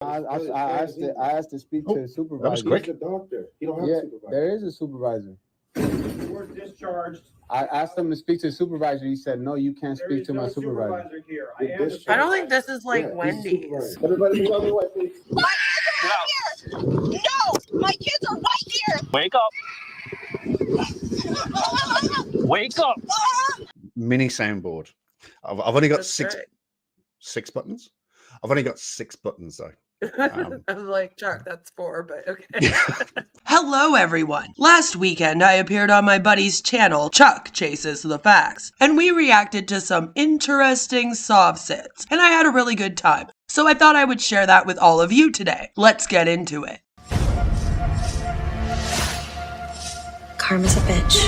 I asked to speak to a supervisor. That was quick. He's a doctor. He don't have a supervisor. There is a supervisor. You were discharged. I asked him to speak to a supervisor. He said, "No, you can't speak to my supervisor." Here. I don't think this is like Wendy's. Everybody move out of the way, please. My kids are right here. No, my kids are right here. Wake up. Wake up. Mini soundboard. I've only got six buttons. I've only got 6 buttons though. I was like, Chuck, that's 4, but okay. Hello, everyone. Last weekend, I appeared on my buddy's channel, Chuck Chases the Facts, and we reacted to some interesting SovCits, and I had a really good time. So I thought I would share that with all of you today. Let's get into it. Karma's a bitch.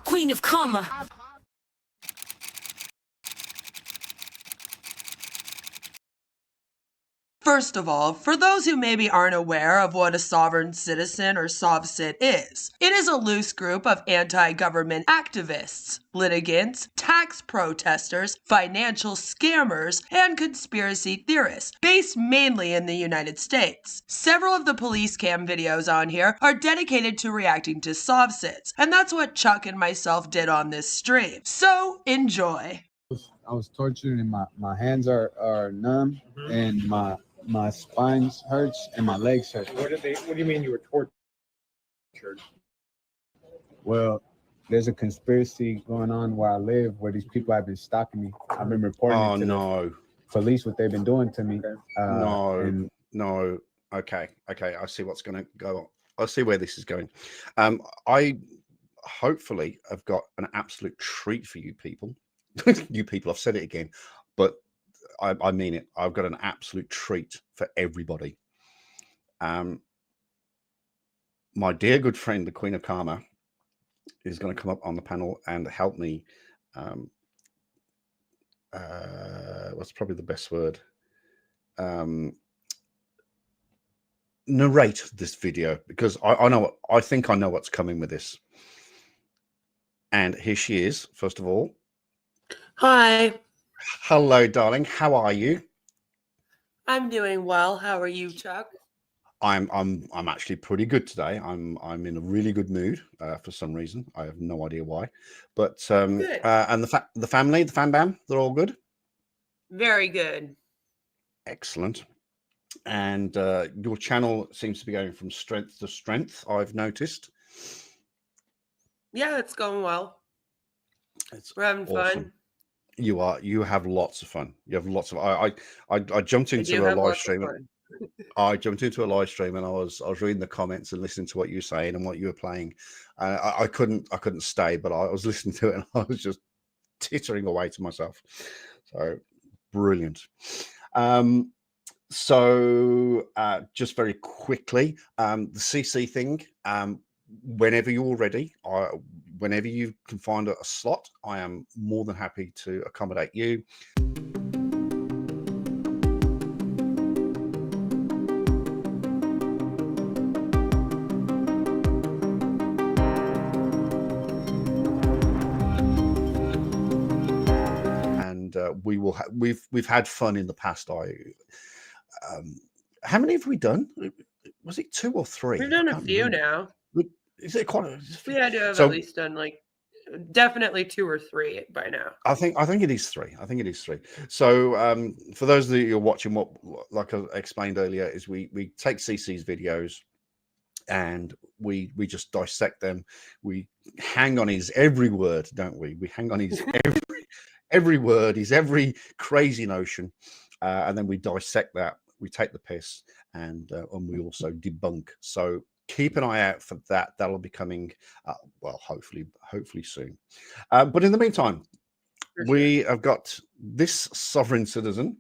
Queen of Karma. First of all, for those who maybe aren't aware of what a sovereign citizen or SovCit is, it is a loose group of anti-government activists, litigants, tax protesters, financial scammers, and conspiracy theorists, based mainly in the United States. Several of the police cam videos on here are dedicated to reacting to SovCits, and that's what Chuck and myself did on this stream. So, enjoy. I was tortured and my hands are numb and my spine hurts and my legs hurt. What do you mean you were tortured? Well, there's a conspiracy going on where I live where these people have been stalking me. I've been reporting it to the police what they've been doing to me. No. Okay. I see what's going to go on. I see where this is going. I hopefully have got an absolute treat for you people. You people, I've said it again, but I mean it. I've got an absolute treat for everybody. My dear good friend, the Queen of Karma, is going to come up on the panel and help me. What's probably the best word? Narrate this video, because I think I know what's coming with this. And here she is, first of all. Hi. Hello, darling. How are you? I'm doing well. How are you, Chuck? I'm actually pretty good today. I'm in a really good mood for some reason. I have no idea why. But and the family, the fam bam, they're all good. Very good. Excellent. And your channel seems to be going from strength to strength, I've noticed. Yeah, it's going well. We're having awesome. fun. You have lots of fun. You have lots of I jumped into a live stream. I jumped into a live stream and I was reading the comments and listening to what you were saying and what you were playing. I couldn't stay, but I was listening to it and I was just tittering away to myself. So brilliant. So just very quickly, the CC thing, whenever you're ready, whenever you can find a slot, I am more than happy to accommodate you. And we will. We've had fun in the past. How many have we done? Was it 2 or 3? We've done a few now. Is it quite a... We had to have at least done like definitely 2 or 3 by now. I think it is 3. I think it is 3. So for those of you who are watching, what like I explained earlier is we take CC's videos and we just dissect them. We hang on his every word, don't we? We hang on his every word, his every crazy notion, and then we dissect that. We take the piss and we also debunk. So keep an eye out for that. That'll be coming, well, hopefully soon. But in the meantime, we have got this sovereign citizen.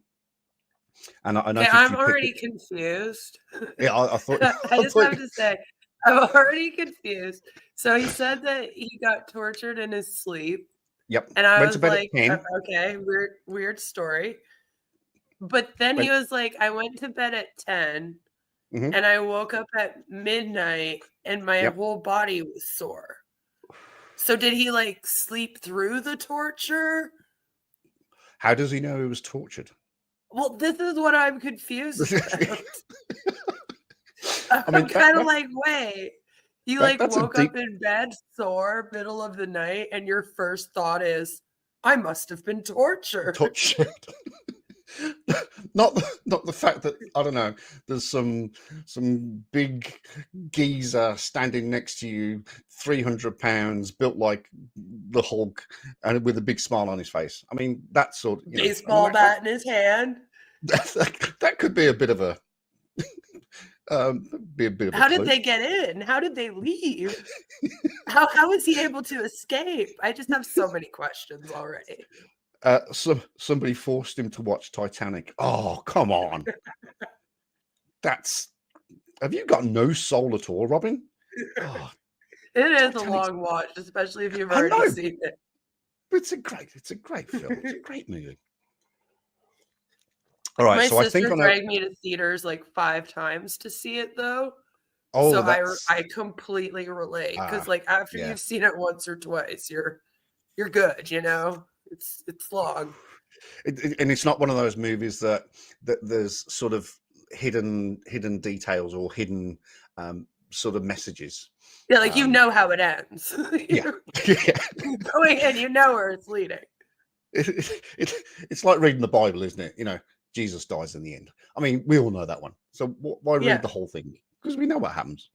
And I know I'm already confused. Yeah, I thought. I just have to say, I'm already confused. So he said that he got tortured in his sleep. Yep. And I was like, okay, weird story. But then he was like, I went to bed at 10. Mm-hmm. And I woke up at midnight and my whole body was sore. So did he like sleep through the torture? How does he know he was tortured? Well, this is what I'm confused about. I mean, I'm kind of like, wait, you like that's a woke deep- up in bed sore, middle of the night, and your first thought is, I must have been tortured. Tortured. not the fact that, I don't know, there's some big geezer standing next to you, 300 pounds, built like the Hulk, and with a big smile on his face. I mean, that sort of baseball bat in his hand. That could be a bit of a How did they get in? How did they leave? How was he able to escape? I just have so many questions already. Somebody forced him to watch Titanic. Oh, come on. Have you got no soul at all, Robin? Oh, It is Titanic's a long watch, especially if you've I know. already seen it. it's a great film. It's a great movie. All right, My so I sister think dragged me to theaters like 5 times to see it, though. Oh, so that's I completely relate because like after yeah. you've seen it once or twice, you're good. You know, it's long. And it's not one of those movies that there's sort of hidden details or hidden sort of messages. Yeah, like you know how it ends. Yeah. Going in, you know where it's leading. It's like reading the Bible, isn't it? You know, Jesus dies in the end. I mean, we all know that one. So why read the whole thing? Because we know what happens.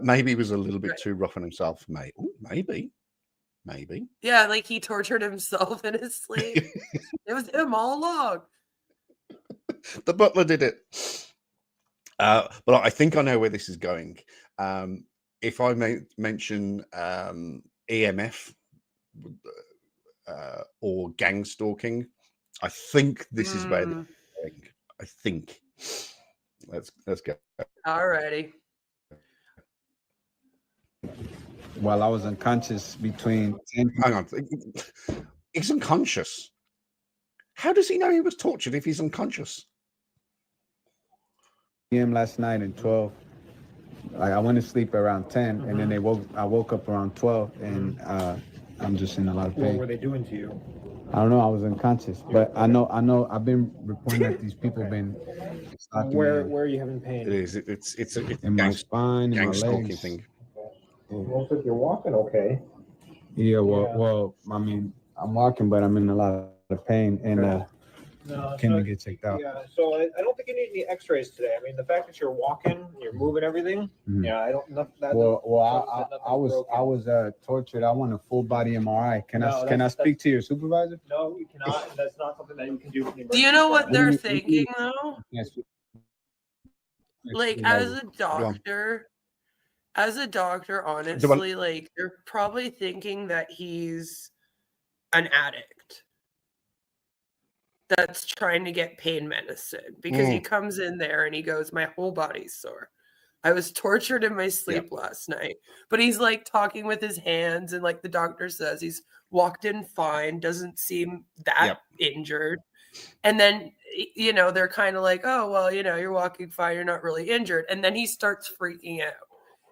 Maybe he was a little bit too rough on himself. Maybe. Yeah, like he tortured himself in his sleep. It was him all along. The butler did it. But I think I know where this is going. If I may mention EMF or gang stalking, I think this is where they're going. I think. Let's go. Alrighty. While I was unconscious between 10 Hang on. He's unconscious. How does he know he was tortured if he's unconscious? p.m. last night and 12. I went to sleep around 10, and then I woke up around 12, and I'm just in a lot of pain. What were they doing to you? I don't know. I was unconscious, but I know. I've been reporting that these people been stalking Where me are you having pain? It is. It's in my spine, in my gang stalking legs. thing. Looks like you're walking okay. Yeah. Well. I mean, I'm walking, but I'm in a lot of pain, and can we get checked out? Yeah, so I don't think you need any X-rays today. I mean, the fact that you're walking, you're moving everything. Mhm. Yeah, I don't. That, I was tortured. I want a full body MRI. Can I speak to your supervisor? No, you cannot. That's not something that you can do. Do you know what they're thinking though? Yes. Like as a doctor, honestly, like they're probably thinking that he's an addict that's trying to get pain medicine because he comes in there and he goes, my whole body's sore. I was tortured in my sleep last night. But he's like talking with his hands, and like the doctor says, he's walked in fine, doesn't seem that injured. And then, you know, they're kind of like, oh, well, you know, you're walking fine, you're not really injured. And then he starts freaking out.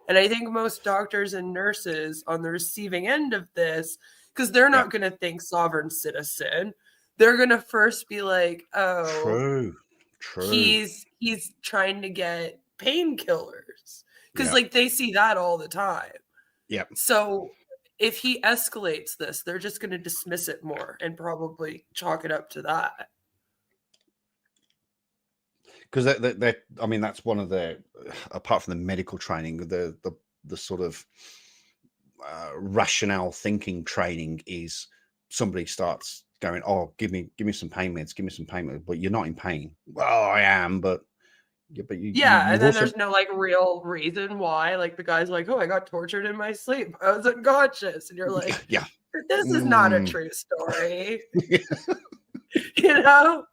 And I think most doctors and nurses on the receiving end of this, because they're not going to think sovereign citizen, they're going to first be like, oh, True. He's trying to get painkillers because like they see that all the time. Yeah. So if he escalates this, they're just going to dismiss it more and probably chalk it up to that. Because I mean, that's one of the, apart from the medical training, the sort of rationale thinking training is somebody starts going, oh, give me some pain meds, but you're not in pain. Well, I am, but and then there's no like real reason why. Like the guy's like, oh, I got tortured in my sleep, I was unconscious, and you're like, this is not a true story. You know,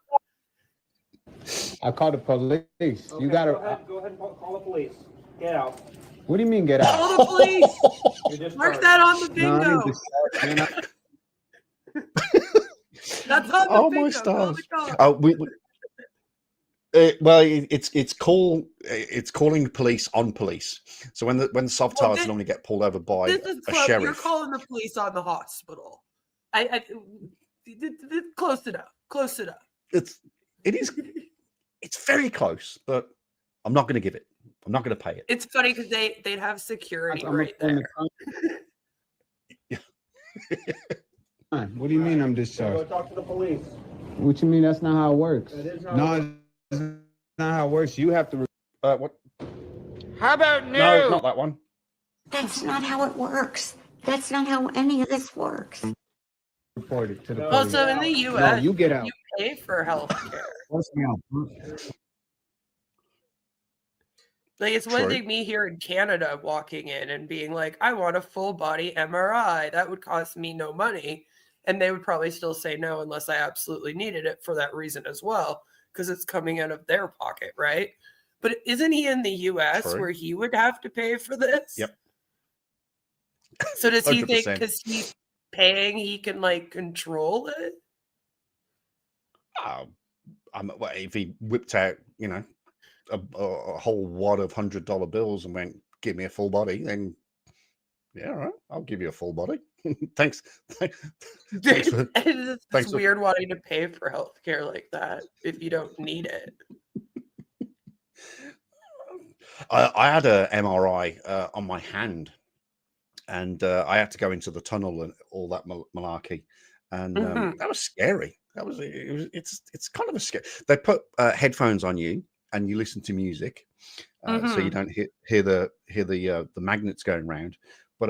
I called the police. Okay, You gotta go ahead and call the police. Get out. What do you mean get out? call the police. Mark that on the bingo. That's on the bingo. My stars. Well, it's calling police on police. So when the soft tires normally get pulled over by a sheriff. You're calling the police on the hospital. Close enough. Close enough. It's very close, but I'm not going to give it. I'm not going to pay it. It's funny because they'd have security right there. What do you mean I'm discharged? Go talk to the police. What you mean that's not how it works? That is how No, it's not how it works. You have to. What? How about new? No, not that one. That's not how it works. That's not how any of this works. Report it to the police. Also, in the U.S., No, you get out. you pay for health care. Like, it's one thing me here in Canada walking in and being like, I want a full body MRI. That would cost me no money. And they would probably still say no unless I absolutely needed it for that reason as well, because it's coming out of their pocket, right? But isn't he in the US where he would have to pay for this? Yep. So does he 100%. think because he's paying, he can like control it? If he whipped out, a whole wad of $100 bills and went, give me a full body, then yeah, all right, I'll give you a full body. Thanks. It's weird wanting to pay for healthcare like that if you don't need it. I had a MRI on my hand, and I had to go into the tunnel and all that malarkey, and that was scary. It's kind of a scary. They put headphones on you, and you listen to music, so you don't hear the magnets going round. But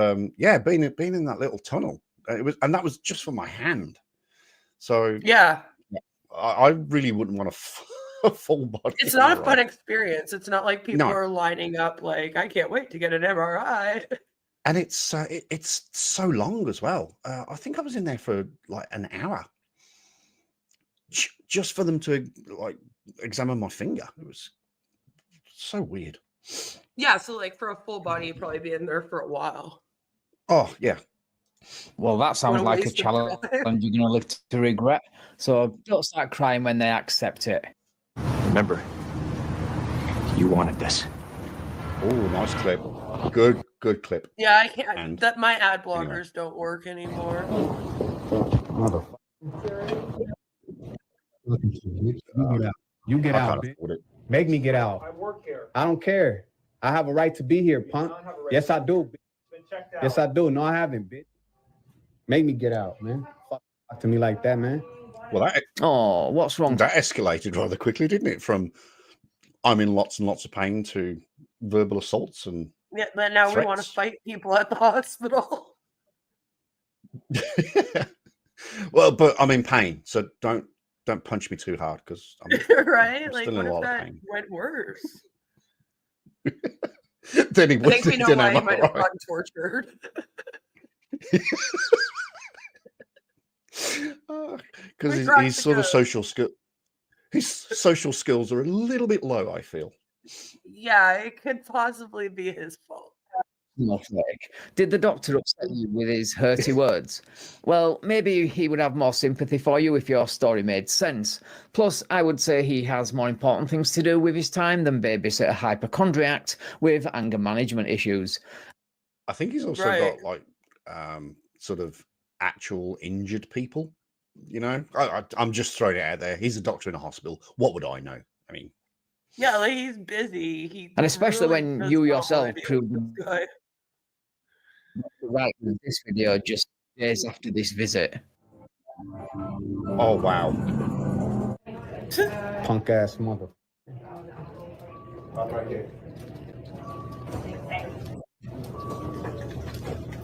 being in that little tunnel, that was just for my hand. So I really wouldn't want a full body. It's not a fun experience. It's not like people are lining up like, I can't wait to get an MRI. And it's so long as well. I think I was in there for like an hour, just for them to like examine my finger. It was so weird. Yeah, so like for a full body, you'd probably be in there for a while. Oh yeah. Well, that sounds like a challenge you're going to live to regret. So don't start crying when they accept it. Remember, you wanted this. Oh, nice clip. Good clip. Yeah, I can't. My ad blockers don't work anymore. You get out. Make me get out. I work here. I don't care. I have a right to be here, punk. Yes, I do. Yes, I do. No, I haven't, bitch. Make me get out, man. Fuck to me like that, man. Well, what's wrong? That escalated rather quickly, didn't it? From I'm in lots and lots of pain to verbal assaults and but now threats. We want to fight people at the hospital. Well, but I'm in pain, so don't punch me too hard because I'm right. I'm like, still what in a if lot that of pain. went worse? Then he I think we know why he might have gotten tortured. Because his sort of social skills are a little bit low, I feel. Yeah, it could possibly be his fault. Did the doctor upset you with his hurty words? Well, maybe he would have more sympathy for you if your story made sense. Plus, I would say he has more important things to do with his time than babysit a hypochondriac with anger management issues. I think he's also got like sort of actual injured people. I'm just throwing it out there. He's a doctor in a hospital. What would I know? I mean, yeah, like he's busy. And especially when you yourself proved right with this video just days after this visit. Oh wow. Punk ass mother.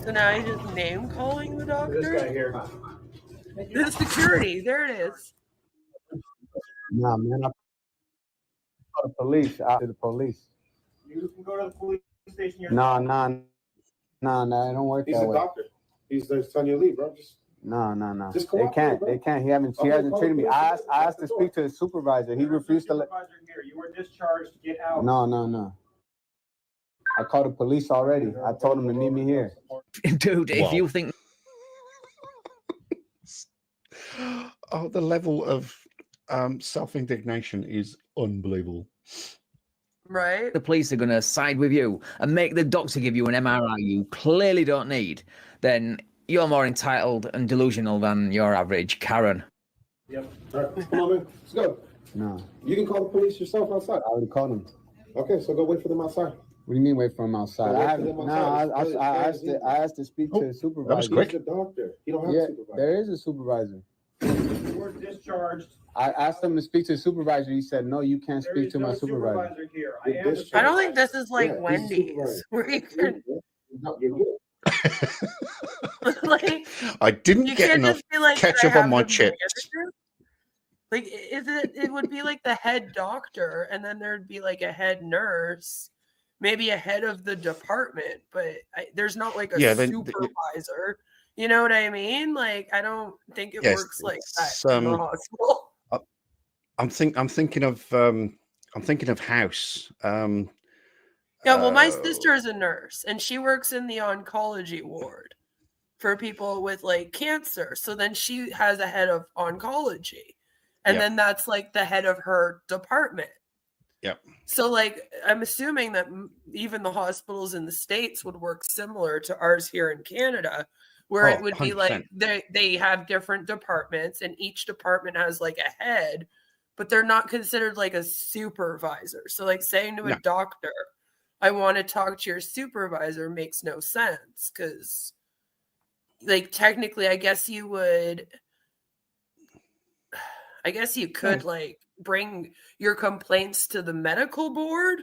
So now he's just name calling the doctor. This guy here. The security, there it is. Nah, man, I call the police. I to the police. You can go to the police station yourself. Nah, it don't work that way. He's a doctor. He's telling you to leave, bro. No. Just They can't. They can't. She hasn't treated me. I asked to speak to the supervisor. He refused to let. You were discharged. Get out. No. I called the police already. I told them to meet me here. Dude, if you think. Oh, the level of self-indignation is unbelievable. Right. The police are going to side with you and make the doctor give you an MRI you clearly don't need, then you're more entitled and delusional than your average Karen. Yep. All right, come on, man. Let's go. No, You can call the police yourself outside. I already called him. Okay, so go wait for them outside. What do you mean wait for him outside? Wait I for haven't. them No, outside. I asked to speak to a supervisor. was quick. He's the doctor. He don't have Yeah, a supervisor. there is a supervisor. You were discharged. I asked him to speak to a supervisor. He said, no, you can't There speak is to no my supervisor. supervisor here. You're I am the discharged. I don't think this is like Yeah, he's a Wendy's supervisor. where you can You're good. like I didn't you get can't enough just be like "Can I ketchup on have my the chips. manager?" Like it would be like the head doctor, and then there'd be like a head nurse, maybe a head of the department, but there's not like a supervisor. You know what I mean? Like I don't think it works like that in the hospital. I'm thinking of House. Yeah, well, my sister is a nurse, and she works in the oncology ward for people with like cancer. So then she has a head of oncology, and then that's like the head of her department. Yep. So like, I'm assuming that even the hospitals in the States would work similar to ours here in Canada, where it would be 100%. like they have different departments, and each department has like a head, but they're not considered like a supervisor. So like saying to a doctor, I want to talk to your supervisor makes no sense because like technically I guess you could like bring your complaints to the medical board,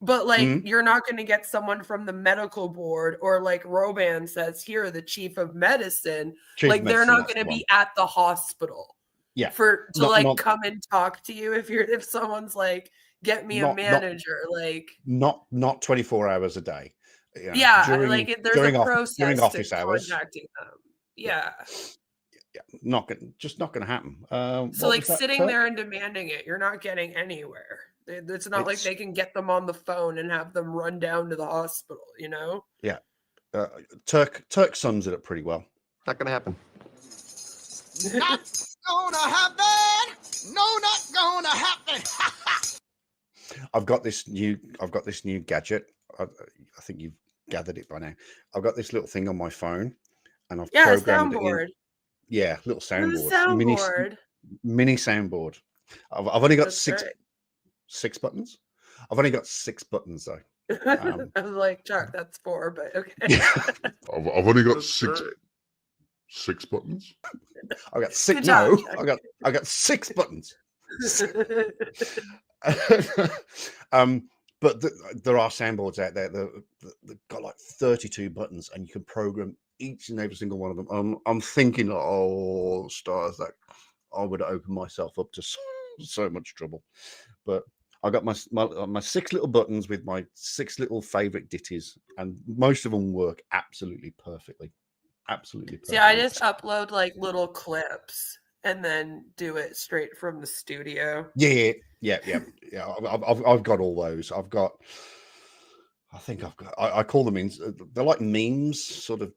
but like you're not going to get someone from the medical board, or like Roban says here, the chief of medicine, they're not going to be at the hospital to come and talk to you if someone's like, get me a manager, not 24 hours a day. There's during a process during office to hours. contacting them. Yeah. Not gonna happen. So like sitting there and demanding it, you're not getting anywhere. It's not like they can get them on the phone and have them run down to the hospital, you know? Yeah. Turk sums it up pretty well. Not gonna happen. Not gonna happen. No, not gonna happen. I've got this new gadget. I think you've gathered it by now. I've got this little thing on my phone, and I've programmed soundboard. it in. Yeah, little soundboard. Soundboard. Mini soundboard. I've only got That's six buttons. I've only got 6 buttons though. I was like, Chuck, that's 4, but okay. I've only got six buttons. I got 6. Good job, I got 6 buttons. But there are soundboards out there that got like 32 buttons, and you can program each and every single one of them. I'm thinking, oh stars, that I would open myself up to so much trouble. But I got my 6 little buttons with my 6 little favorite ditties, and most of them work absolutely perfectly. Absolutely perfectly. See, I just upload like little clips and then do it straight from the studio. Yeah. I've got all those. I call them they're like memes, sort of.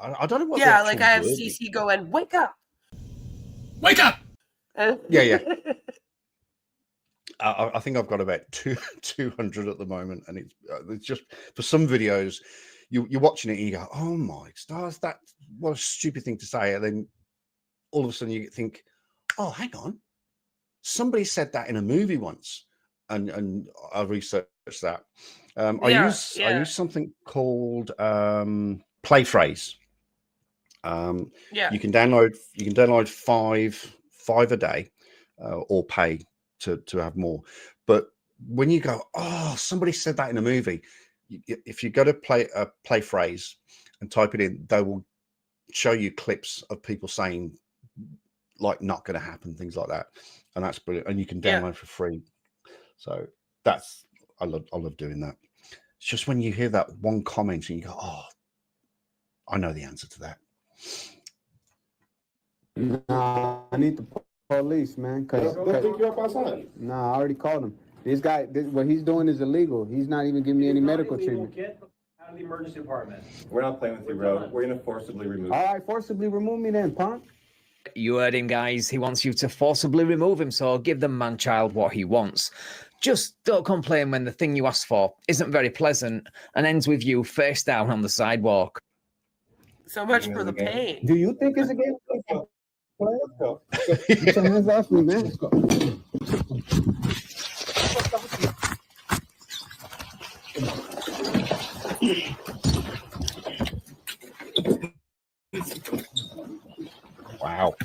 I don't know what. Yeah, like I have CC going, wake up. Yeah. I think I've got about 200 at the moment, and it's just for some videos. You're watching it and you go, oh my stars, what a stupid thing to say, and then all of a sudden you think, oh, hang on, somebody said that in a movie once, and I researched that. I use something called play phrase. You can download 5 a day, or pay to have more. But when you go, oh, somebody said that in a movie, if you go to play phrase and type it in, they will show you clips of people saying like not going to happen, things like that, and that's brilliant. And you can download for free. So I love doing that. It's just when you hear that one comment and you go, oh, I know the answer to that. Nah, I need the police, man. They'll pick you up outside. Nah, I already called him. This guy, what he's doing is illegal. He's not even giving me any medical treatment. Get out of the emergency department. We're not playing with you, bro. We're gonna forcibly remove. All right, forcibly remove me then, punk. You heard him, guys. He wants you to forcibly remove him, so give the man-child what he wants. Just don't complain when the thing you asked for isn't very pleasant and ends with you face down on the sidewalk. So much for the pain. Do you think it's a game? Let's go. Get your hands off me, man. Let's go. Wow.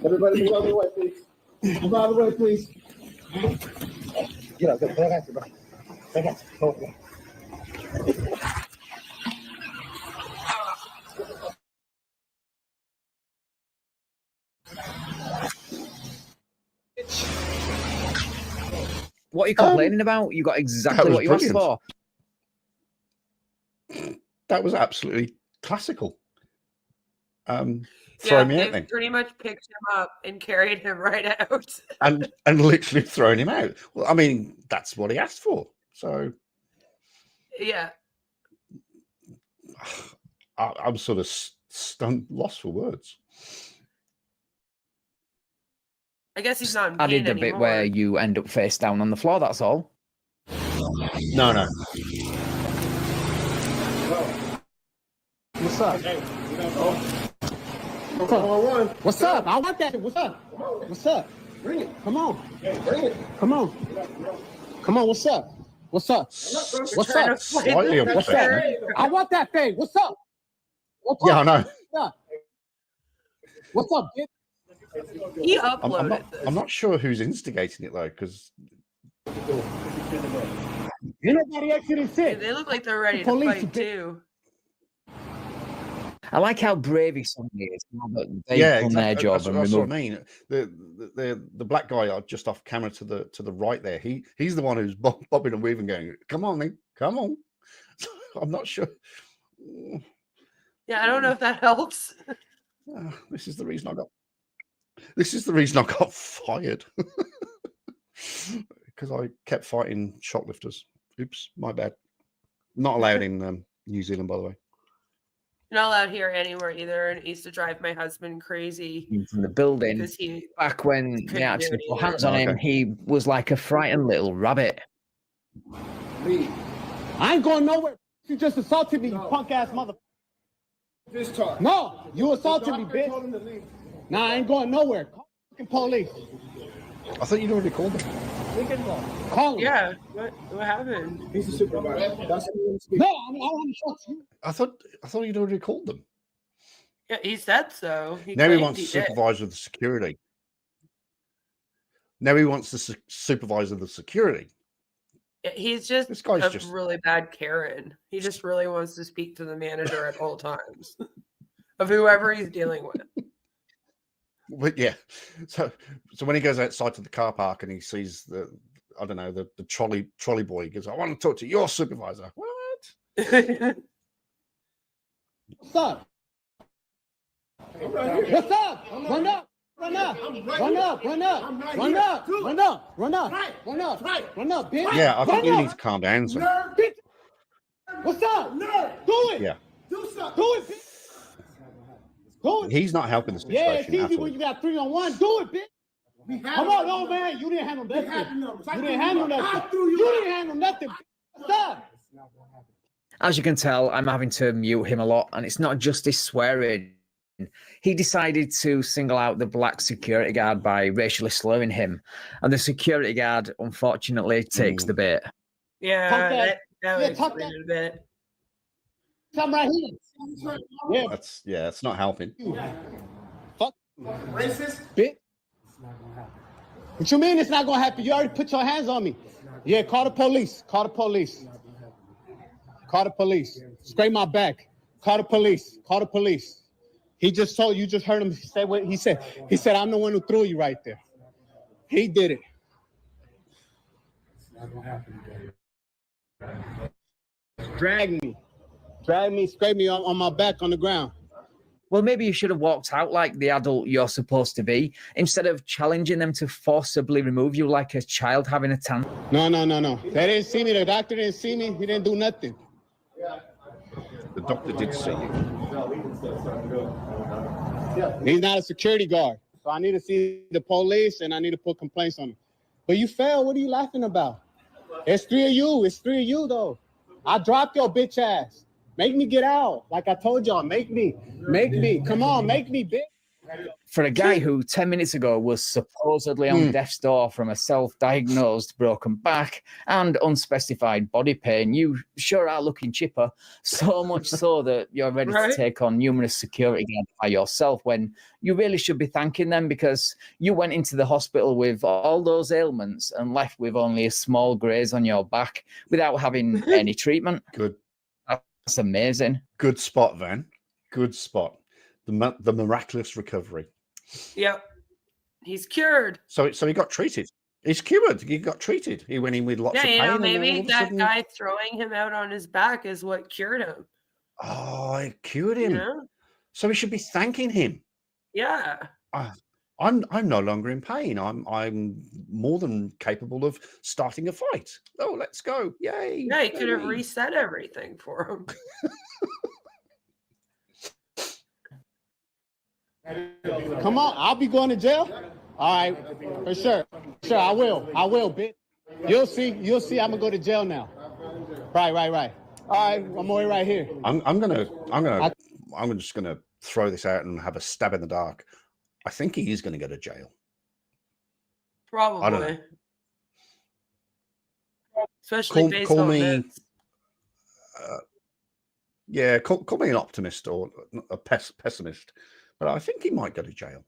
Everybody move out of the way, please. Move out of the way, please. Get up, I got you, bro. I got you. Go, go. What are you complaining about? You got exactly what you asked for. That was absolutely classical. Yeah, me out they then. pretty much picked him up and carried him right out. and literally thrown him out. Well, I mean, that's what he asked for. So Yeah. I'm sort of stunned, lost for words. I guess he's not in I pain did the bit anymore. where you end up face down on the floor, that's all. No. What's up? Hey, What's up? I want that. What's up? What's up? Bring it. Come on. hey, bring it. Come on. Come on. What's up? What's up? What's Trying up? to fight Slightly the upset. pressure. I want that thing. What's up? What's Yeah, I up? know. What's up, bitch? He I'm uploaded not, this. I'm not sure who's instigating it though, because Ain't nobody exiting shit. They look like they're ready to Police, fight too. I like how brave he suddenly is now that they've done their job and That's what I removed. mean. The black guy just off camera to the right there. He's the one who's bobbing and weaving, going, "Come on, man, come on." I'm not sure. Yeah, I don't know if that helps. This is the reason I got fired because I kept fighting shoplifters. Oops, my bad. Not allowed in New Zealand, by the way. You're not allowed here anywhere either, and it used to drive my husband crazy. From the building, because he back when they couldn't actually do put it hands either. on him, he was like a frightened little rabbit. I ain't going nowhere. You just assaulted me, you punk ass mother. This talk. No, you assaulted me, bitch. Nah, I ain't going nowhere. Call the police. I thought you'd already called them. Call him. Yeah, what happened? He's the supervisor. That's who you want to speak. No, I want to talk to you. I thought you'd already called them. Yeah, he said so. Now he claimed wants he to did. supervise with the security. Now he wants to supervise with the security. Yeah, he's just This guy's a just- really bad Karen. He just really wants to speak to the manager at all times of whoever he's dealing with. But yeah, so when he goes outside to the car park and he sees the trolley boy, he goes, "I want to talk to your supervisor." What? What's up? What's up? Run up. Run up. Run up. Run up. Run up. Run up. Run up. Run up. Run up, bitch. Yeah, I think you Run need up. to calm down. So. Bitch. What's up? Do it. Yeah, Do it, bitch. Do it. he's not helping the Yeah, it's situation. easy at all. when you got 3-on-1. Do it, bitch. Come on, no, man. You didn't handle nothing. You didn't handle nothing. You didn't handle nothing. What's up? As you can tell, I'm having to mute him a lot, and it's not just his swearing. He decided to single out the black security guard by racially slurring him, and the security guard, unfortunately, takes the bait. Yeah, Talk that- that yeah, would talk explain it a bit. Come right here. Yeah, It's not helping. fuck. Racist? Bitch. What you mean it's not gonna happen? You already put your hands on me. Yeah, call the police. Call the police. Call the police. Scrape my back. Call the police. Call the police. He just told you, just heard him say what he said. He said, "I'm the one who threw you right there." He did it. Drag me, scrape me on my back on the ground. Well, maybe you should have walked out like the adult you're supposed to be, instead of challenging them to forcibly remove you like a child having a tantrum. No. They didn't see me. The doctor didn't see me. He didn't do nothing. The doctor did see you. He's not a security guard. So I need to see the police and I need to put complaints on him. But you failed. What are you laughing about? It's 3 of you. It's 3 of you, though. I dropped your bitch ass. Make me get out. Like I told y'all, make me. Come on, make me, bitch. For a guy who 10 minutes ago was supposedly on death's door from a self-diagnosed broken back and unspecified body pain, you sure are looking chipper, so much so that you're ready to take on numerous security guards by yourself when you really should be thanking them because you went into the hospital with all those ailments and left with only a small graze on your back without having any treatment. Good. That's amazing. Good spot, Van. Good spot. The miraculous recovery. Yep. He's cured. So he got treated. He's cured. He got treated. He went in with lots of pain. Yeah, and then maybe all of a that sudden... guy throwing him out on his back is what cured him. Oh, it cured him. Yeah. So we should be thanking him. Yeah. I'm no longer in pain. I'm more than capable of starting a fight. Oh, let's go. Yay. Yeah, he could have reset everything for him. Come on, I'll be going to jail. All right, for sure. Sure, I will, bitch. You'll see. I'm gonna go to jail now. Right. All right, I'm already right here. I'm just gonna throw this out and have a stab in the dark. I think he is gonna go to jail. Probably. I don't know. Especially based on this. Yeah, call me an optimist or a pessimist, but I think he might go to jail.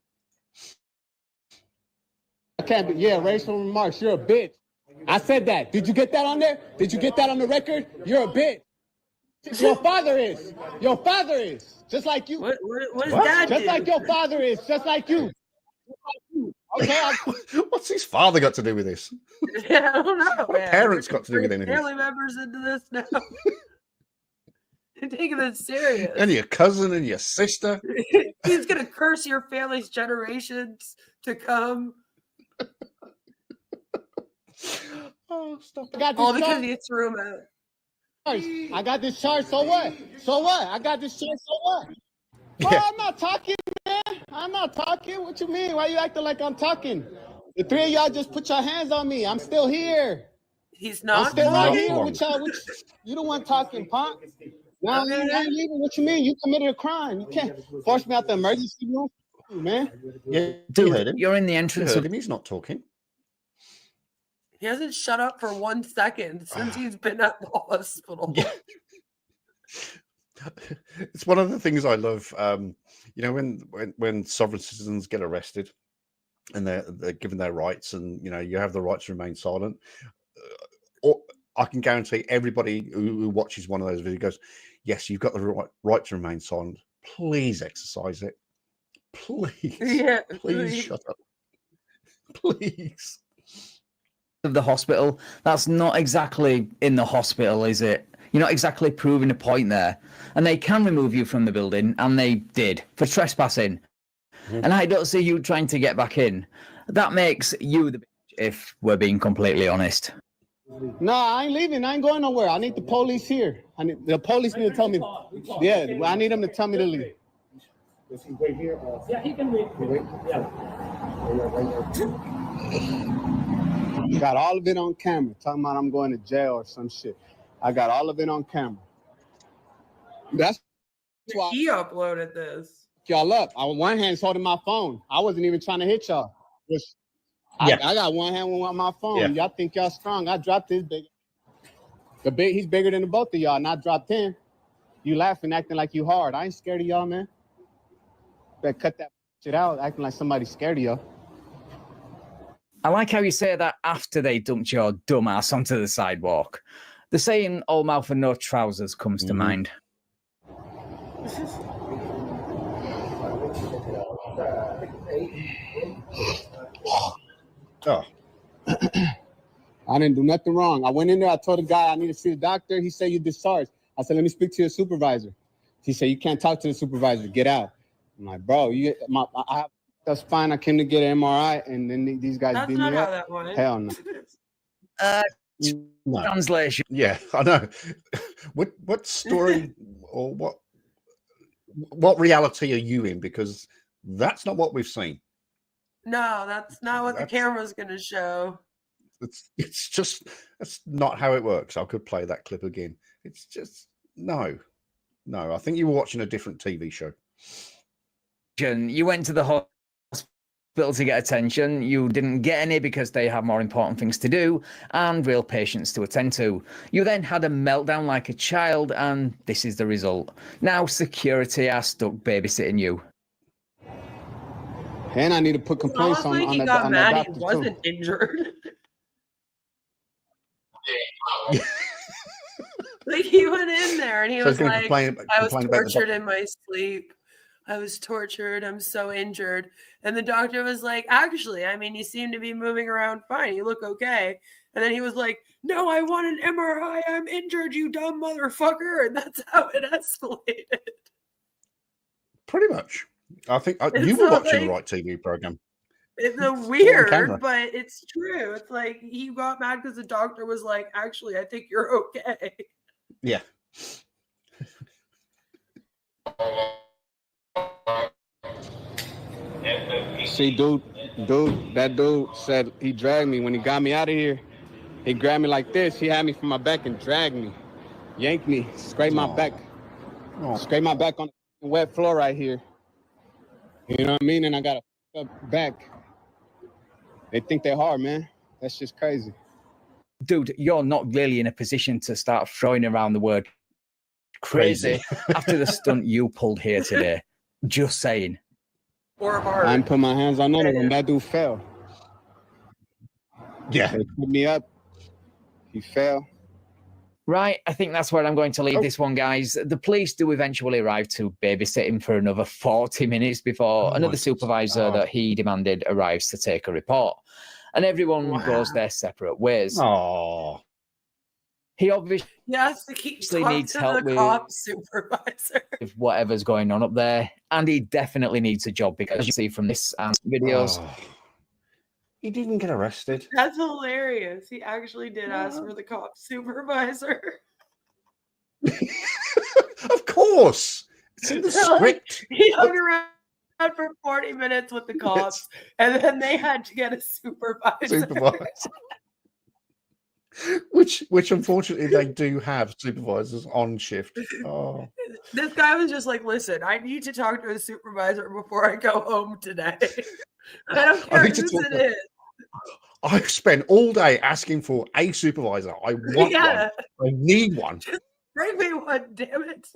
I can't be. Yeah, racial remarks. You're a bitch. I said that. Did you get that on there? Did you get that on the record? You're a bitch. Your father is. Your father is. Just like you. What does Dad Just do? like your father is. Just like you. Okay. What's his father got to do with this? Yeah, I don't know. What parents got to do with Bring anything? family members into this now. You're taking this serious. And your cousin and your sister. He's gonna curse your family's generations to come. Oh, stop! All because you threw him out. I got this charge. So what? I got this charge. So what? Yeah. Oh, I'm not talking, man. I'm not talking. What you mean? Why you acting like I'm talking? The 3 of y'all just put your hands on me. I'm still here. He's not. I'm still right Not here long. with y'all. You the one talking, punk. No, I ain't leaving. What you mean? You committed a crime. You can't force me out the emergency room, man. Yeah, Dude, you're in the entrance of him. He's not talking. He hasn't shut up for 1 second since he's been at the hospital. Yeah. It's one of the things I love. You know, when sovereign citizens get arrested and they're given their rights, and you know, you have the right to remain silent. Or I can guarantee everybody who watches one of those videos goes, "Yes, you've got the right to remain silent. Please exercise it. Please, Yeah, please shut up. Please." Of the hospital, that's not exactly in the hospital, is it? You're not exactly proving a point there. And they can remove you from the building, and they did, for trespassing. And I don't see you trying to get back in. That makes you the bitch, if we're being completely honest. No, I ain't leaving. I ain't going nowhere. I need the police here. The police need to tell me. Yeah, I need them to tell me to leave. Does he wait here? Yeah, he can wait. Got all of it on camera. Talking about I'm going to jail or some shit. I got all of it on camera. That's why He uploaded this. y'all up. I on one hand holding my phone. I wasn't even trying to hit y'all. I got one hand on my phone. Yeah. Y'all think y'all strong. I dropped this big. He's bigger than the both of y'all, and I dropped him. You laughing, acting like you hard. I ain't scared of y'all, man. Better cut that shit out, acting like somebody's scared of y'all. I like how you say that after they dumped your dumb ass onto the sidewalk. The saying all mouth and no trousers comes to mind. Oh. I didn't do nothing wrong. I went in there. I told the guy I need to see the doctor. He said you discharged. I said, let me speak to your supervisor. He said, you can't talk to the supervisor. Get out. I'm like, bro, that's fine. I came to get an MRI, and then these guys beat me up. That's not how that went. Hell no. No. Translation. Yeah, I know. What story or what reality are you in? Because that's not what we've seen. No, that's not what the camera's going to show. It's just that's not how it works. I could play that clip again. It's just no. I think you were watching a different TV show. You went to the hospital to get attention. You didn't get any because they have more important things to do and real patients to attend to. You then had a meltdown like a child, and this is the result. Now security are stuck babysitting you. And I need to put complaints on he the got mad. doctor He wasn't injured. Like he went in there and he was like, I was tortured in my sleep. I was tortured. I'm so injured. And the doctor was like, actually, I mean, you seem to be moving around fine. You look okay. And then he was like, no, I want an MRI. I'm injured, you dumb motherfucker. And that's how it escalated. Pretty much. I think you were watching the right TV program. It's weird, but it's true. It's like he got mad because the doctor was like, actually, I think you're okay. Yeah. See, that dude said he dragged me when he got me out of here. He grabbed me like this. He had me from my back and dragged me, yanked me, scraped my back, scraped my back on the wet floor right here. You know what I mean? And I got a back. They think they're hard, man. That's just crazy. Dude, you're not really in a position to start throwing around the word crazy after the stunt you pulled here today. Just saying. Or hard. I didn't put my hands on none of them. That dude fell. Yeah. They put me up. He fell. Right, I think that's where I'm going to leave this one, guys. The police do eventually arrive to babysit him for another 40 minutes before another supervisor that he demanded arrives to take a report. And everyone goes their separate ways. Oh. He obviously has to keep talking needs to help the cop supervisor. with whatever's going on up there. And he definitely needs a job because you see from this videos. Oh. He didn't get arrested. That's hilarious. He actually did ask for the cop supervisor. Of course. It's in the script. He hung around for 40 minutes with the cops, and then they had to get a supervisor. Which unfortunately they do have supervisors on shift. Oh. This guy was just like, listen, I need to talk to a supervisor before I go home today. I don't care whose it is. I've spent all day asking for a supervisor. I want one. I need one. Just bring me one, damn it.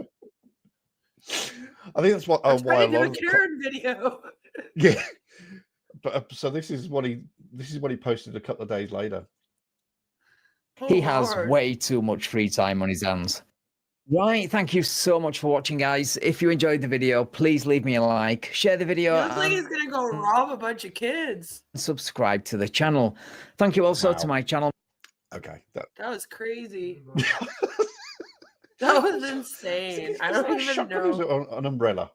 I think that's what why a lot of Karen video. Yeah. But so this is what he posted a couple of days later. He has way too much free time on his hands. Right, thank you so much for watching, guys. If you enjoyed the video, please leave me a like, share the video, Looks like he's gonna go rob a bunch of kids. Subscribe to the channel. Thank you also to my channel. Okay, that was crazy. That was insane. I don't even know. Is it an umbrella,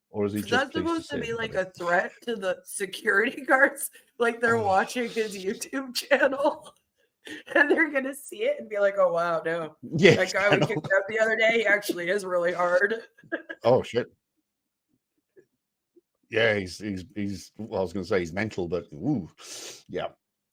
or is he just? That's supposed to be like a threat to the security guards, like they're watching his YouTube channel. And they're gonna see it and be like, "Oh wow, no, that guy we kicked out the other day, he actually is really hard." Oh shit! Yeah, he's. Well, I was gonna say he's mental, but ooh, yeah.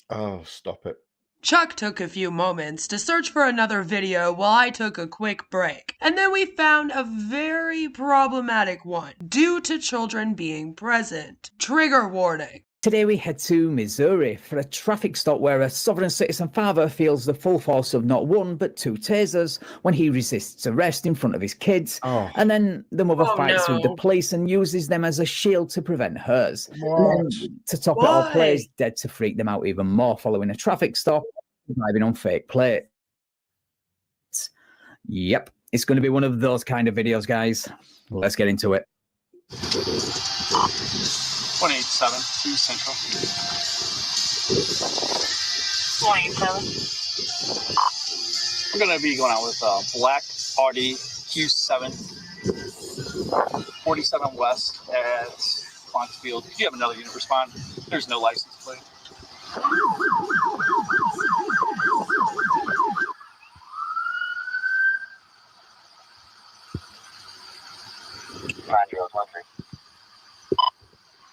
Oh, stop it. Chuck took a few moments to search for another video while I took a quick break. And then we found a very problematic one due to children being present. Trigger warning. Today we head to Missouri for a traffic stop where a sovereign citizen father feels the full force of not one but two tasers when he resists arrest in front of his kids. And then the mother fights with the police and uses them as a shield to prevent hers. And then, to top it all, plays dead to freak them out even more following a traffic stop, driving on fake plates. Yep, it's going to be one of those kind of videos, guys. Let's get into it. 187 to Central. 187. I'm going to be going out with Black Audi Q7, 47 West at Clarksfield. If you have another unit respond, there's no license plate.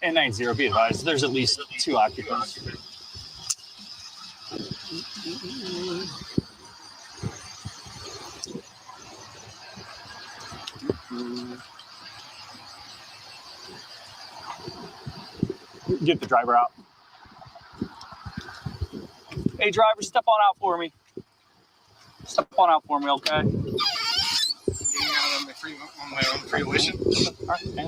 And 90, be advised, there's at least 2 occupants. Get the driver out. Hey, driver, step on out for me. Step on out for me, okay? On my own fruition.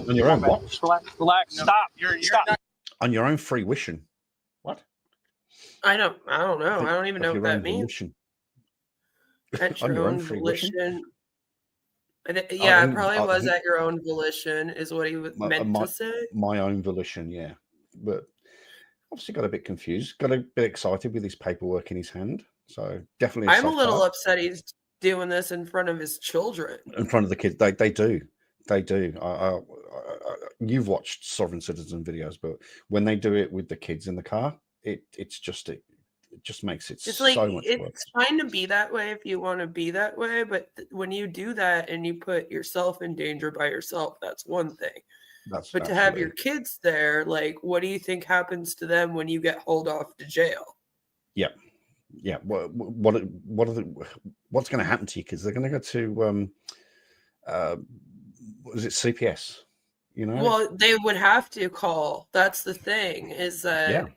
On your own what? Just relax. Relax. No, Stop. You're Stop. not. On your own free wishing. What? I don't know. I don't even know what that means. Volition. At On your own free wishing? volition. It think- probably I was think- at your own volition, is what he meant to say. My own volition, yeah. But obviously got a bit confused, got a bit excited with his paperwork in his hand. So definitely I'm a little soft upset he's doing this in front of his children. in front of the kids. They do. You've watched Sovereign Citizen videos, but when they do it with the kids in the car, it just makes it It's so like much worse. it's fine to be that way if you want to be that way, but when you do that and you put yourself in danger by yourself, that's one thing. But to have your kids there, like, what do you think happens to them when you get hauled off to jail? Yeah. What's going to happen to you? Because they're going to go to was it CPS? You know. Well, they would have to call. That's the thing, is that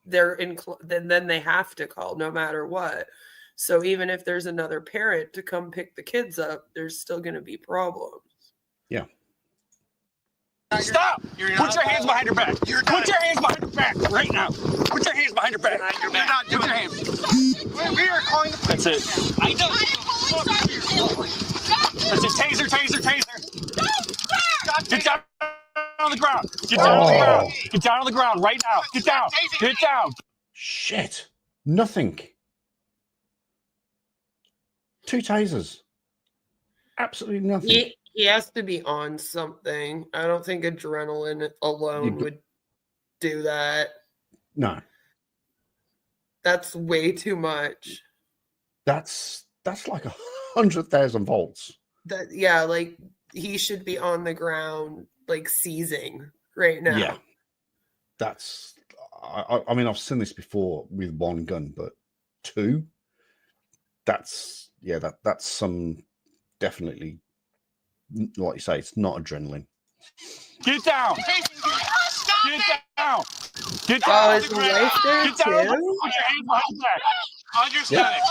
they're in. Then they have to call no matter what. So even if there's another parent to come pick the kids up, there's still going to be problems. Yeah. Stop! Put your hands behind your back. Put your hands behind your back right now. Put your hands behind your back. You're not doing your hands. We are calling the police. That's it. I know. That's it. Taser. Get down on the ground. Get down on the ground. Get down on the ground right now. Get down. Get down. Shit. Nothing. 2 tasers. Absolutely nothing. He has to be on something. I don't think adrenaline alone would do that. No. That's way too much. That's like 100,000 volts. Like he should be on the ground, like seizing right now. Yeah. That's I mean, I've seen this before with 1 gun, but 2, that's some definitely, like you say, it's not adrenaline. Get down. Get down. Get down. Oh, is the wife there Get down. Put your too? hands behind your back. Understand it.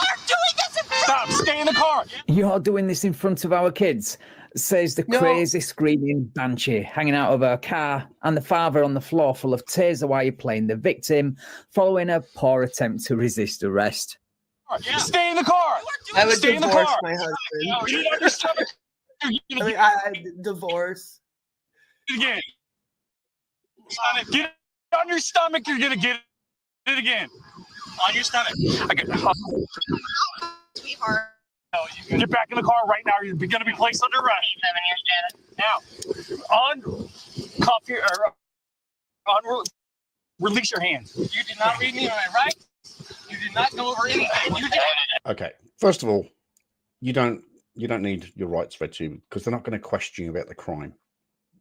Stop. Stay in the car. You're doing this in front of our kids, says the crazy screaming banshee hanging out of her car, and the father on the floor full of taser wire playing the victim following a poor attempt to resist arrest. Stay in the car. I would Stay in the divorce car. my husband. Get on your stomach. I divorce. Again. Get on your stomach. You're gonna get it again. On your stomach. Sweetheart. Get back in the car right now. You're gonna be placed under arrest. Now, uncuff your release your hands. You did not read me my rights. You did not go over anything. You did. Okay. First of all, you don't need your rights read to you because they're not going to question you about the crime.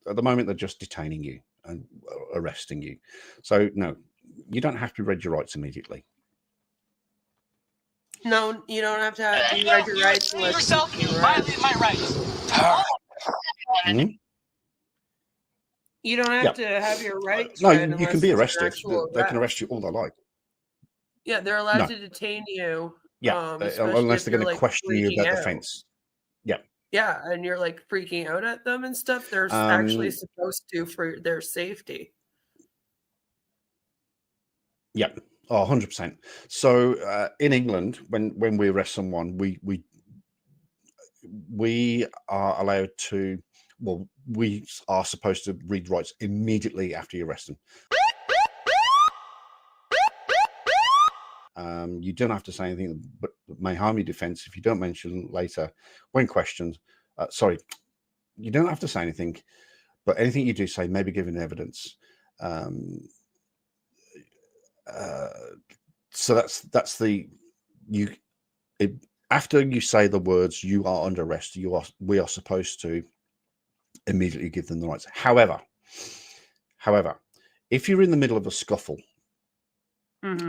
At the moment, they're just detaining you and arresting you. So no, you don't have to read your rights immediately. No, you don't have to have you read your rights unless yourself. You violate my rights. Mm-hmm. You don't have to have your rights. No, read you can unless be it's an arrested. actual They can arrest. arrest you all they like. Yeah, they're allowed No. to detain you. Yeah, especially unless if they're going you're, to like, question you freaking about the out. fence. Yeah. Yeah, and you're like freaking out at them and stuff. They're actually supposed to for their safety. Yeah. Oh, 100%. So in England, when we arrest someone, we are allowed to, well, we are supposed to read rights immediately after you arrest them. You don't have to say anything but may harm your defense if you don't mention later when questioned. Sorry, you don't have to say anything, but anything you do say may be given evidence. So that's the after you say the words "you are under arrest," we are supposed to immediately give them the rights. However, if you're in the middle of a scuffle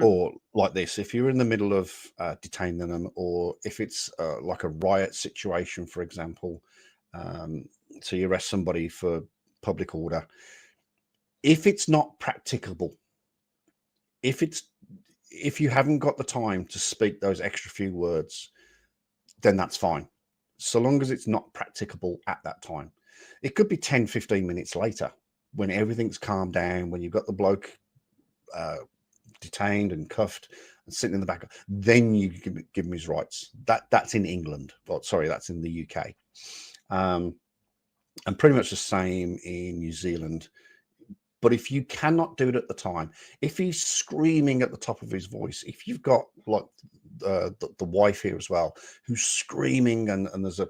or like this, if you're in the middle of detaining them, or if it's like a riot situation, for example, so you arrest somebody for public order, if it's not practicable, if you haven't got the time to speak those extra few words, then that's fine, so long as it's not practicable at that time. It could be 10-15 minutes later when everything's calmed down, when you've got the bloke detained and cuffed and sitting in the back, then you give him his rights. That's in England. Well, sorry, that's in the UK. And pretty much the same in New Zealand. But if you cannot do it at the time, if he's screaming at the top of his voice, if you've got like the wife here as well, who's screaming and there's a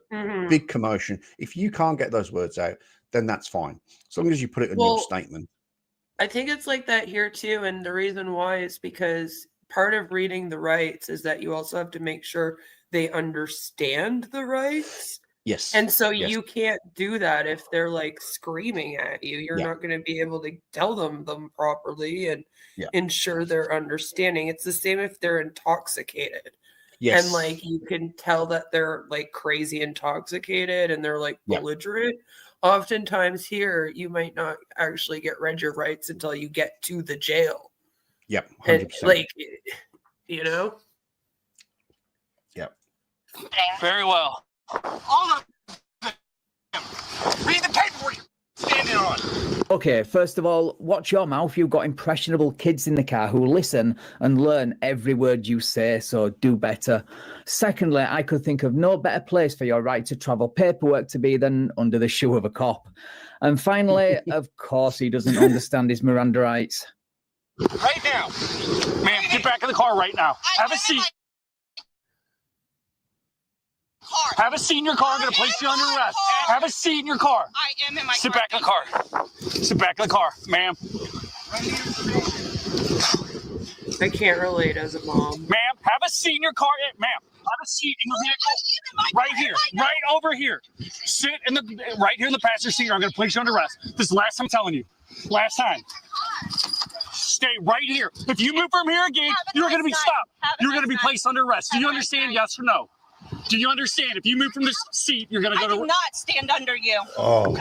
big commotion, if you can't get those words out, then that's fine. As long as you put it in your statement. I think it's like that here too. And the reason why is because part of reading the rights is that you also have to make sure they understand the rights. Yes. And so you can't do that if they're like screaming at you. You're not going to be able to tell them properly and ensure their understanding. It's the same if they're intoxicated. Yes. And like you can tell that they're like crazy intoxicated and they're like belligerent. Oftentimes here, you might not actually get read your rights until you get to the jail. Yep, 100%. And, like, you know? Yep. Very well. All of them. Read the paperwork you're standing on. Okay, first of all, watch your mouth. You've got impressionable kids in the car who listen and learn every word you say, so do better. Secondly, I could think of no better place for your right to travel paperwork to be than under the shoe of a cop. And finally, of course, he doesn't understand his Miranda rights. Right now. Ma'am, get back in the car right now. Have a seat. Have a seat in your car. I'm going to place you under arrest. Have a seat in your car. I am in my Sit car. back in the car. Sit back in the car, ma'am. I can't relate as a mom. Ma'am, have a seat in your car. Ma'am, have a seat in your vehicle. Right here. Right over here. Sit in the right here in the passenger seat. Or I'm going to place you under arrest. This is the last time I'm telling you. Last time. Stay right here. If you move from here again, you're going to be stopped. You're going to be placed under arrest. Do you understand? Yes or no? Do you understand? If you move from this seat, you're going to go I to... do not stand under you. Oh.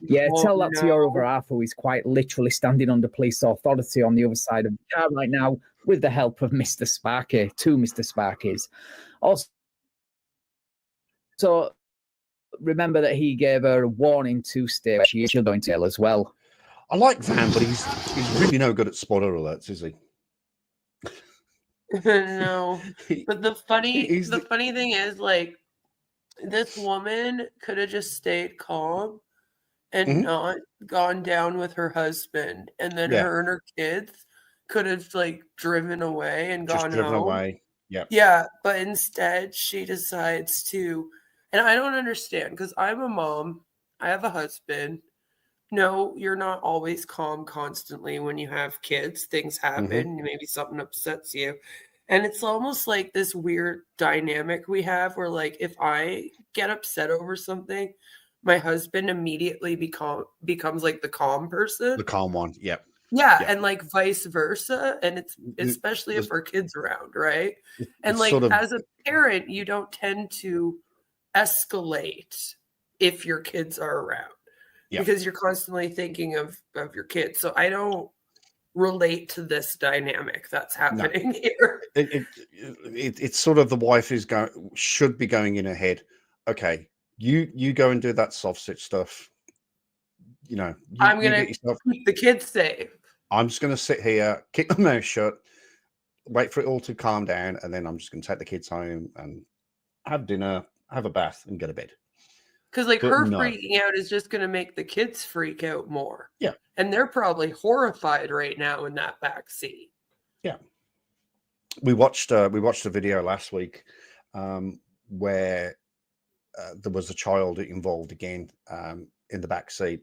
Yeah, tell that to your other half, who is quite literally standing under police authority on the other side of the car right now with the help of Mr. Sparky, two Mr. Sparkies. Also, so remember that he gave her a warning to stay where she is. She'll go into jail as well. I like Van, but he's really no good at spoiler alerts, is he? No, but the funny thing is, like, this woman could have just stayed calm and not gone down with her husband, and then her and her kids could have like driven away and Just gone driven home. away. Yeah, but instead she decides to, and I don't understand because I'm a mom, I have a husband. No, you're not always calm constantly when you have kids. Things happen. Maybe something upsets you. And it's almost like this weird dynamic we have where, like, if I get upset over something, my husband immediately becomes like the calm person. The calm one. Yep. Yeah, and like vice versa. And it's especially if our kids around, right? And like as a parent, you don't tend to escalate if your kids are around. Because you're constantly thinking of your kids. So I don't relate to this dynamic that's happening here. It's sort of the wife should be going in her head. Okay, you go and do that SovCit stuff. You know, I'm gonna keep the kids safe. I'm just gonna sit here, keep my mouth shut, wait for it all to calm down, and then I'm just gonna take the kids home and have dinner, have a bath, and go to bed. Because like her freaking out is just going to make the kids freak out more. Yeah. And they're probably horrified right now in that back seat. Yeah. We watched a video last week where there was a child involved again in the back seat.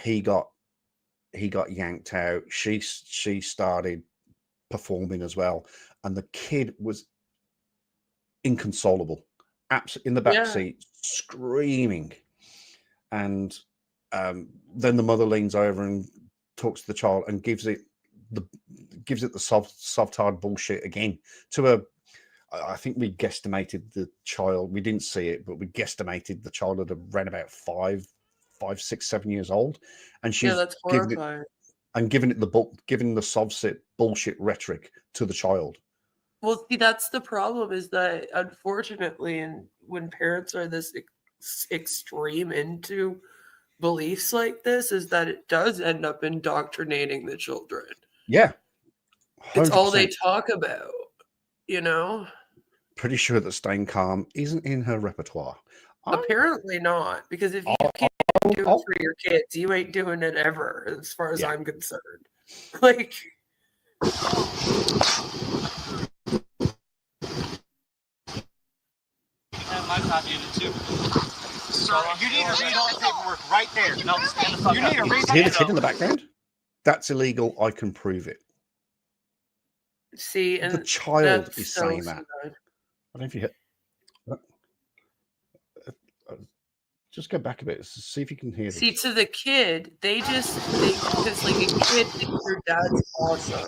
He got yanked out. She started performing as well, and the kid was inconsolable. In the back seat, screaming, and then the mother leans over and talks to the child and gives it gives it the soft hard bullshit again to a. I think we guesstimated the child. We didn't see it, but we guesstimated the child at around about 5, 6, 7 years old, and she's that's horrifying. giving it the SovCit bullshit rhetoric to the child. Well, see, that's the problem, is that unfortunately, and when parents are this extreme into beliefs like this, is that it does end up indoctrinating the children. Yeah. 100%. It's all they talk about, you know? Pretty sure that staying calm isn't in her repertoire. Apparently not, because if you can't do it for your kids, you ain't doing it ever, as far as I'm concerned. Like, My copy of it too. Sir, you need to read all the paperwork right there. No, you need to read Hear the kid in the background? That's illegal. I can prove it. see, and the child is so saying that. sad. I don't know if you hit. Just go back a bit. See if you can hear this. See, to the kid, because like a kid thinks their dad's awesome.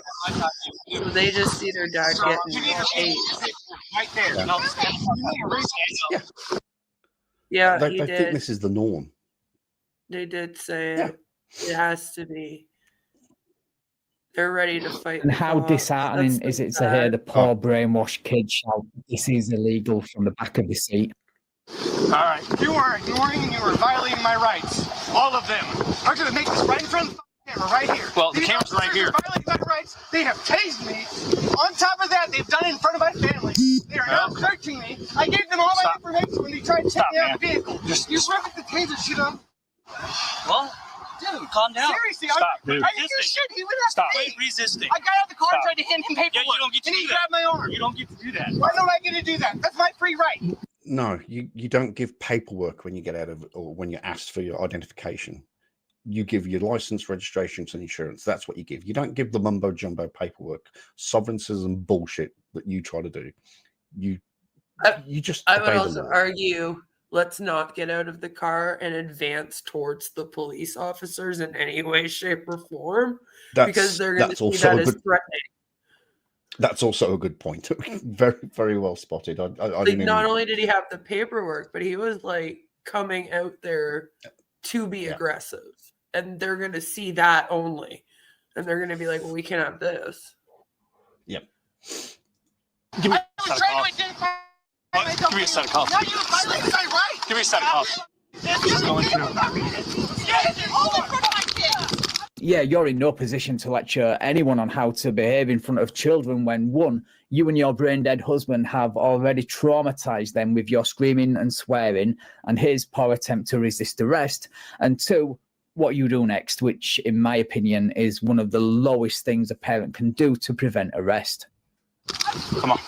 So they just see their dad getting hate. Right there. Yeah. No, you need to read it. Yeah, They think this is the norm. They did say it has to be. They're ready to fight. And the how cop. disheartening That's is it to sad. hear the poor brainwashed kid shout, "This is illegal," from the back of the seat? All right. You are violating my rights. All of them. I'm going to make this right in front of the camera, right here. Well, the camera's right here. Violating my rights. They have tased me. On top of that, they've done it in front of my family. They are now searching me. I gave them all my information when they tried to take me out of the vehicle. You ripped the taser shit on. Well, dude, calm down. Seriously, Stop, dude. Are you shit? He went after me. Resisting. I got out of the car and tried to hand him paperwork. Yeah, you don't get to and he do that. grabbed my arm. You don't get to do that. Why don't I get to do that? That's my free right. No, you don't give paperwork when you get out of, or when you're asked for your identification. You give your license, registrations, and insurance. That's what you give. You don't give the mumbo jumbo paperwork, sovereigntism bullshit that you try to do. You just. I would obey the also law. argue, let's not get out of the car and advance towards the police officers in any way, shape, or form, because they're going to see that as threatening. That's also a good point. Very, very well spotted. I Like, didn't not even... only did he have the paperwork, but he was like coming out there to be aggressive, and they're going to see that only, and they're going to be like, "Well, we can't have this." Yep. Give me a set of cuffs. Now you violated my rights. Give me a set of cuffs. Yeah, you're in no position to lecture anyone on how to behave in front of children when, one, you and your brain-dead husband have already traumatized them with your screaming and swearing and his poor attempt to resist arrest, and two, what you do next, which, in my opinion, is one of the lowest things a parent can do to prevent arrest. Come on.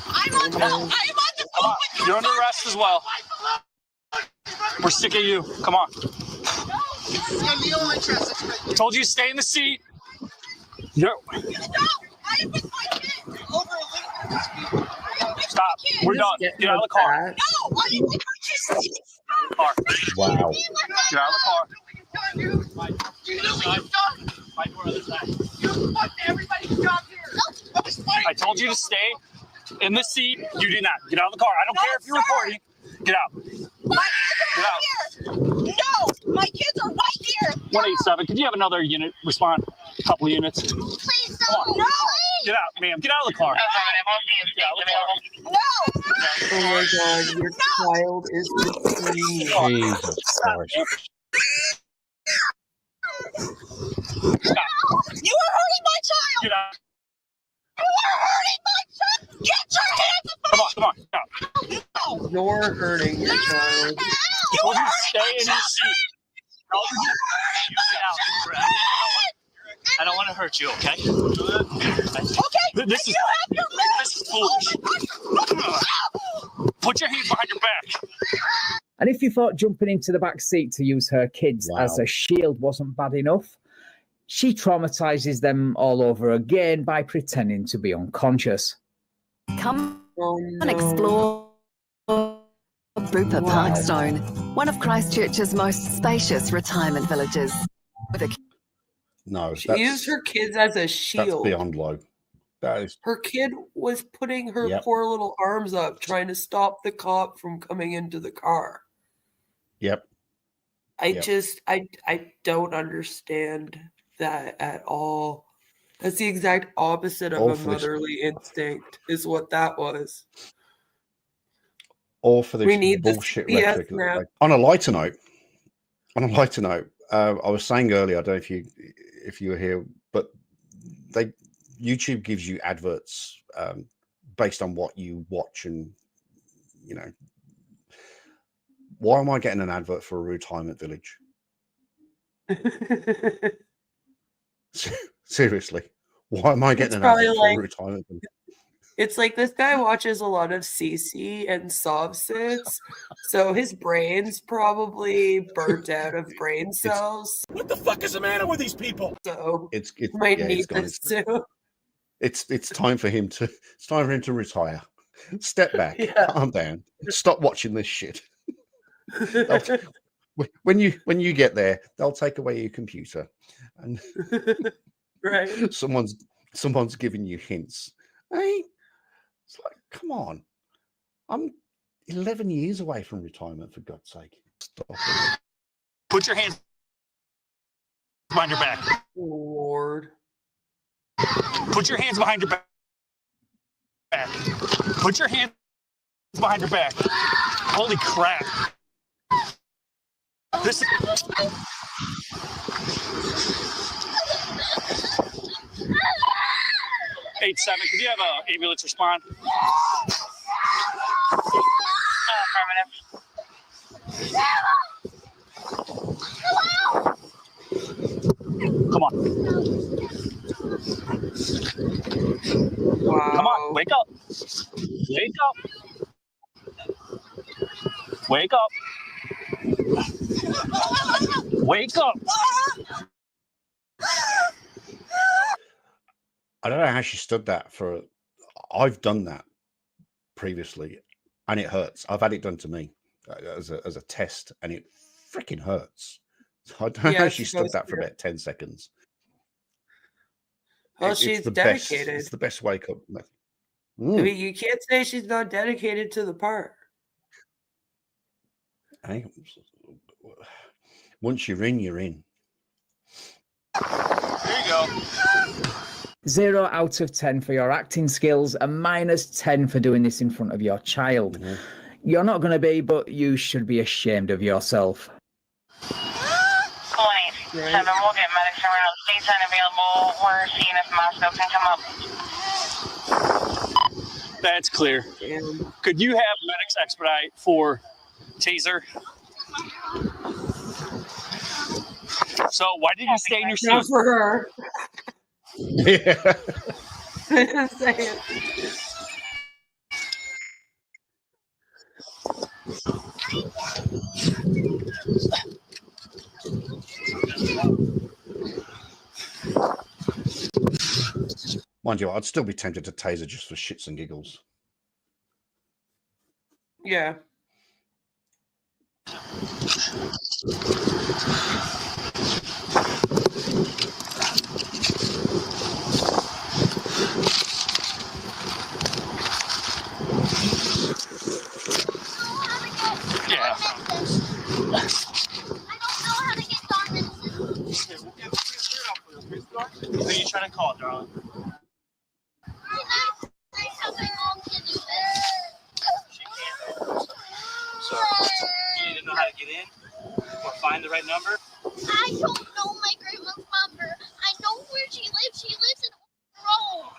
I'm on the phone. You're under arrest as well. We're sick of you. Come on. I told you to stay in the seat. Stop. We're done. Get out of the car. Wow. Get out of the car. I told you to stay in the seat. You did not. Get out of the car. I don't care if you're recording. Get out. Get out. No, my kids are right here. 187. Could you have another unit respond? A couple of units. Please don't. No. Get out, ma'am. Get out of the car. Get out of the car. No. Oh my God, your child is screaming. Jesus Christ. You are hurting my child. Get out. You are hurting my child. Get your hands off Come on. Come on. You're hurting your child. I told you to stay in your seat. You get out. I don't want to hurt you, okay? Okay. This is foolish. Put your hands behind your back. And if you thought jumping into the back seat to use her kids as a shield wasn't bad enough, she traumatizes them all over again by pretending to be unconscious. Come and explore Bupa Parkstone, one of Christchurch's most spacious retirement villages. With a No, She used her kids as a that's shield. beyond low. That is. Her kid was putting her Yep. poor little arms up, trying to stop the cop from coming into the car. Yep. I don't understand that at all. That's the exact opposite of All a for this- motherly instinct, is what that was. All for this We need bullshit this BS rhetoric. now. Like, on a lighter note, I was saying earlier, I don't know if you were here, but YouTube gives you adverts based on what you watch, and why am I getting an advert for a retirement village? Seriously, why am I getting an advert for a retirement village? It's like this guy watches a lot of CC and SovCits, so his brain's probably burnt out of brain cells. What the fuck is the matter with these people? So It's might yeah, need it's gone. this too. It's time for him to retire. Step back, Yeah. calm down, stop watching this shit. When you get there, they'll take away your computer, and Right. someone's giving you hints. Hey, it's like, come on, I'm 11 years away from retirement, for God's sake. Stop it. Put your hands behind your back. Lord. Put your hands behind your back. Put your hands behind your back. Holy crap. This 8-7, could you have an ambulance respond? Come on. Wow. Come on, wake up. Wake up. Wake up. Wake up. I don't know how she stood that for. I've done that previously, and it hurts. I've had it done to me as a test, and it freaking hurts. I don't know how she stood that for about 10 seconds. Well, she's dedicated. It's the best wake up. I mean, you can't say she's not dedicated to the part. Hey, once you're in, you're in. There you go. 0 out of 10 for your acting skills and -10 for doing this in front of your child. Mm-hmm. You're not going to be, but you should be ashamed of yourself. 7, we'll get medics around. State's unavailable. We're seeing if Moscow can come up. That's clear. Could you have medics expedite for taser? So why did you stay in your seat? Not for her. Yeah. Say it. Mind you, I'd still be tempted to taser just for shits and giggles. Yeah. Yeah. Who are you trying to call, darling? So, you need to know how to get in or find the right number? I don't know my grandma's number. I know where she lives. She lives in Rome.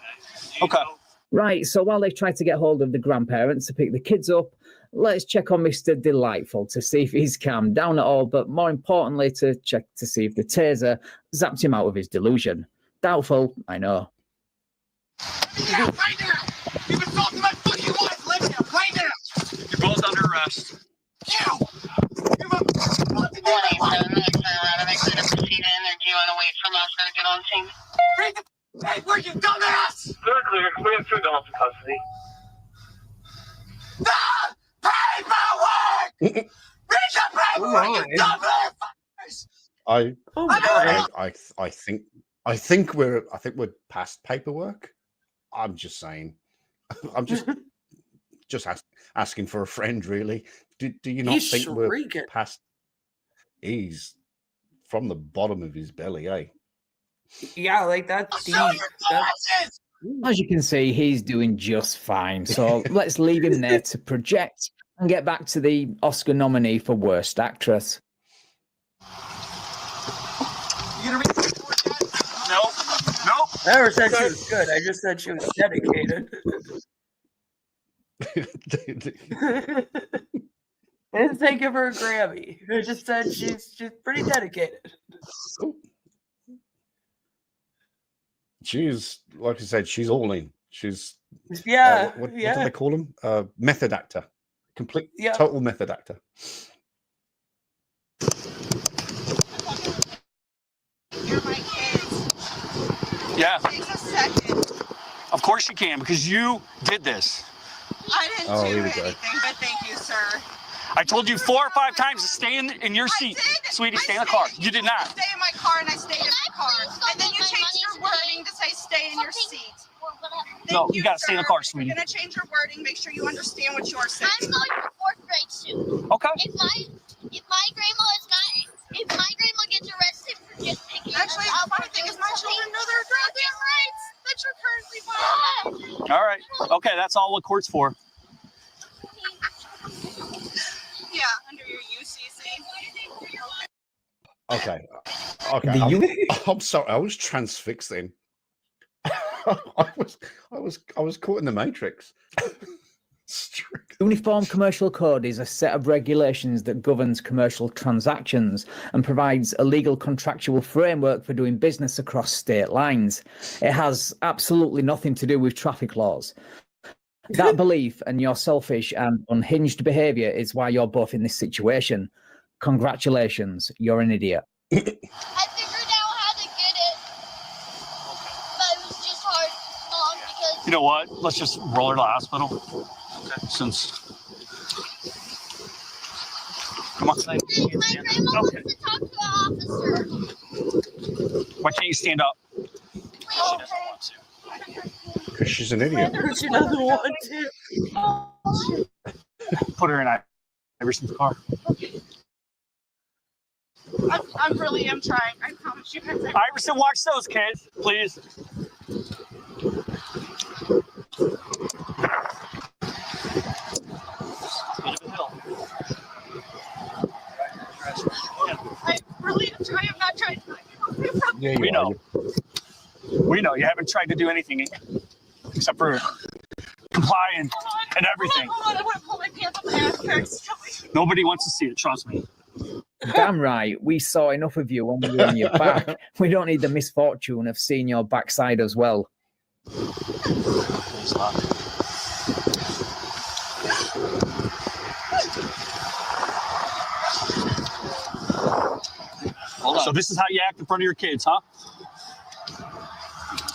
Okay. Right, so while they try to get hold of the grandparents to pick the kids up, let's check on Mr. Delightful to see if he's calmed down at all, but more importantly, to check to see if the taser zapped him out of his delusion. Doubtful, I know. Get out right now! You've been assaulting my fucking wife! Let me out right now! You're both under arrest. Ow! You're my fucking Hey, where you dumbass? They're clear. We have 2 adults in custody. No! Paperwork! Read your paperwork, you dumb motherfuckers! I think we're past paperwork. I'm just saying. I'm just asking for a friend, really. Do you not He's think we're shrieking. past? He's from the bottom of his belly, eh? Yeah, like that's deep. That's... As you can see, he's doing just fine. So let's leave him there to project and get back to the Oscar nominee for Worst Actress. Nope. I never said she was good. I just said she was dedicated. I didn't say give her a Grammy. I just said she's pretty dedicated. She's, like I said, she's all in. She's what do they call them? Method actor, complete, total method actor. Yeah. Of course you can, because you did this. I didn't do anything, but thank you, sir. I told you 4 or 5 times to stay in your seat. Sweetie, stay in the car. You did not. Stay in my car, and I stayed in my car. And then you changed your wording to say stay in your seat. No, you got to stay in the car, sweetie. You're going to change your wording. Make sure you understand what you are saying. I'm going to 4th grade soon. Okay. If my grandma gets arrested for just picking Actually, the funny thing is my children know their goddamn rights that you're currently violating. All right. Okay, that's all what court's for. Yeah, under your UCC. Okay. I'm sorry. I was transfixed then. I was caught in the matrix. Uniform Commercial Code is a set of regulations that governs commercial transactions and provides a legal contractual framework for doing business across state lines. It has absolutely nothing to do with traffic laws. That belief and your selfish and unhinged behaviour is why you're both in this situation. Congratulations, you're an idiot. I figured out how to get it, but it was just hard long because. You know what? Let's just roll her to the hospital. Okay. Since. Come on. My grandma wants to talk to the officer. Why can't you stand up? She doesn't want to. Because she's an idiot. She doesn't want to. Put her in Iverson's car. I really am trying. I promise you. Iverson, watch those kids, please. I really am trying. I'm not trying to. Yeah, we know. We know. You haven't tried to do anything except for comply and everything. Hold on. I want to pull my pants off my ass cracks. Nobody wants to see it. Trust me. Damn right, we saw enough of you when we were on your back. We don't need the misfortune of seeing your backside as well. So this is how you act in front of your kids, huh?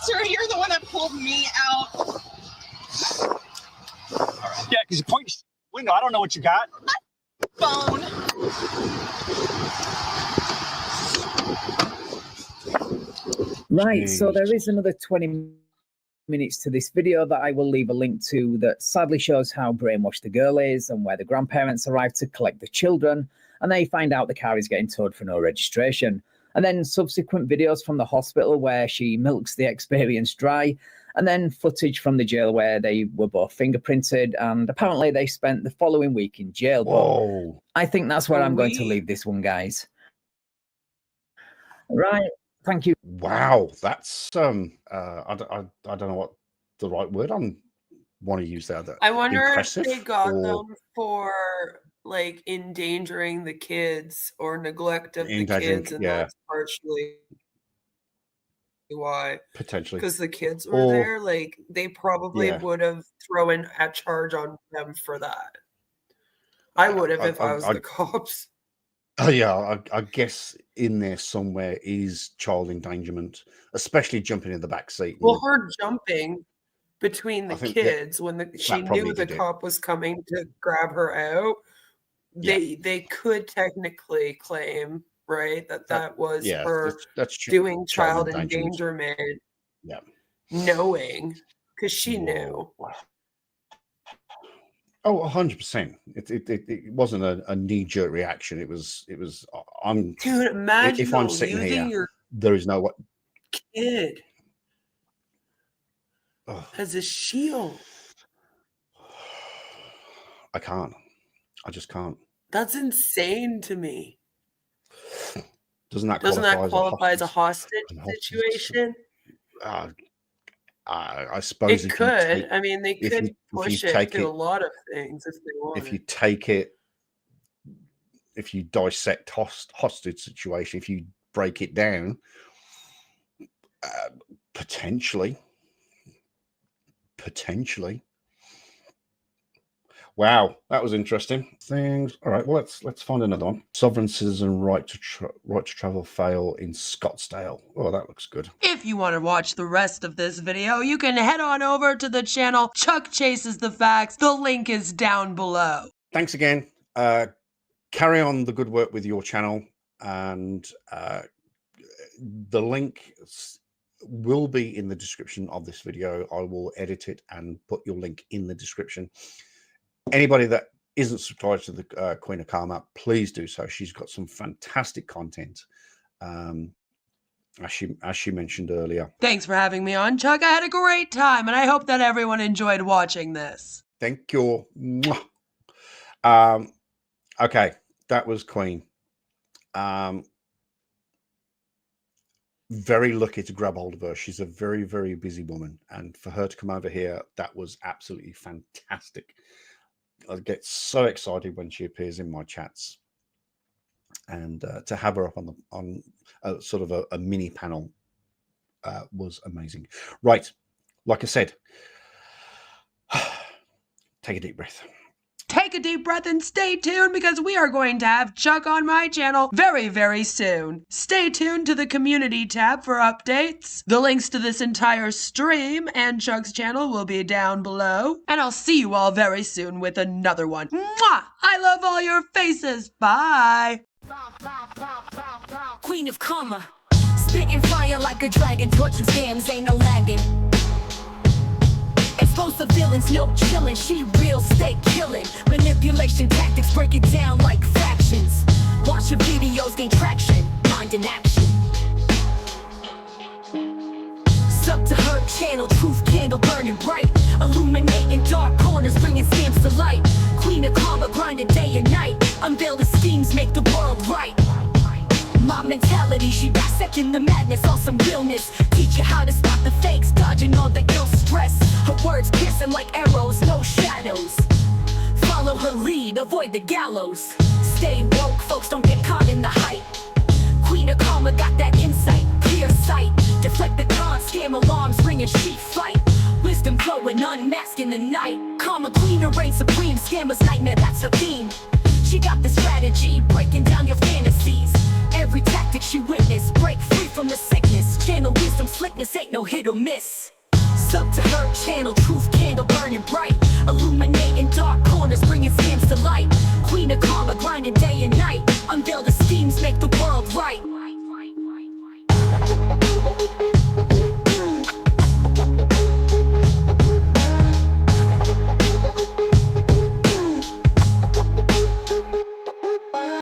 Sir, you're the one that pulled me out. Yeah, because you point your window. I don't know what you got. Phone. Right, so there is another 20 minutes to this video that I will leave a link to that sadly shows how brainwashed the girl is and where the grandparents arrive to collect the children and they find out the car is getting towed for no registration. And then subsequent videos from the hospital where she milks the experience dry, and then footage from the jail where they were both fingerprinted, and apparently they spent the following week in jail. Whoa. I think that's where I'm going to leave this one, guys. Right, thank you. Wow, that's I don't know what the right word I want to use there. That I wonder impressive if they got or them for like endangering the kids or neglect of the endangering, kids, and yeah. that's partially why. Potentially. Because the kids were Or- there, like they probably Yeah. would have thrown a charge on them for that. I would have if I was the cops. Oh yeah, I guess in there somewhere is child endangerment, especially jumping in the back seat. Well, her jumping between the think kids when she probably knew the did it. cop was coming to grab her out, they could technically claim right? That was Yeah, her that's true. doing child endangerment. endangerment, Yeah. knowing, because she knew. Oh, 100%. It wasn't a knee-jerk reaction. It was I'm Dude, imagine if I'm sitting using here, your there is no way. kid Oh, as a shield. I can't. I just can't. That's insane to me. Doesn't that qualify as a hostage situation? I suppose It could. I mean, they if could you push take it to it, a lot of things if they wanted. if you take it, if you dissect hostage situation, if you break it down, potentially. Wow, that was interesting. Things. All right, well, let's find another one. Sovereign citizen right to travel fail in Scottsdale. Oh, that looks good. If you want to watch the rest of this video, you can head on over to the channel Chuck Chases the Facts. The link is down below. Thanks again. Carry on the good work with your channel, and the link will be in the description of this video. I will edit it and put your link in the description. Anybody that isn't subscribed to the Queen of Karma, please do so. She's got some fantastic content, as she mentioned earlier. Thanks for having me on, Chuck. I had a great time, and I hope that everyone enjoyed watching this. Thank you. Okay, that was Queen. Very lucky to grab hold of her. She's a very, very busy woman, and for her to come over here, that was absolutely fantastic. I get so excited when she appears in my chats, and to have her up on sort of a mini panel was amazing. Right, like I said, take a deep breath. Take a deep breath and stay tuned, because we are going to have Chuck on my channel very, very soon. Stay tuned to the community tab for updates. The links to this entire stream and Chuck's channel will be down below. And I'll see you all very soon with another one. Mwah! I love all your faces. Bye. Queen of Karma. Spitting fire like a dragon. Torching scams, ain't no lagging. Explosive villains, no chillin', she real, stay killin'. Manipulation tactics, break it down like fractions. Watch your videos, gain traction, mind in action. Sub to her channel, truth candle burning bright. Illuminating dark corners, bringing scams to light. Queen of Karma, grinding day and night. Unveil the schemes, make the world right. My mentality, she dissecting the madness, awesome realness. Teach you how to spot the fakes, dodging all the ill stress. Her words piercing like arrows, no shadows. Follow her lead, avoid the gallows. Stay woke, folks, don't get caught in the hype. Queen of Karma got that insight, clear sight. Deflect the con, scam alarms, bringing sheep fight. Wisdom flowing, unmasking the night. Karma queen, reign supreme, scammers nightmare, that's her theme. She got the strategy, breaking down your fantasies. Every tactic she witnessed, break free from the sickness. Channel wisdom, slickness, ain't no hit or miss. Sub to her channel, truth candle burning bright. Illuminating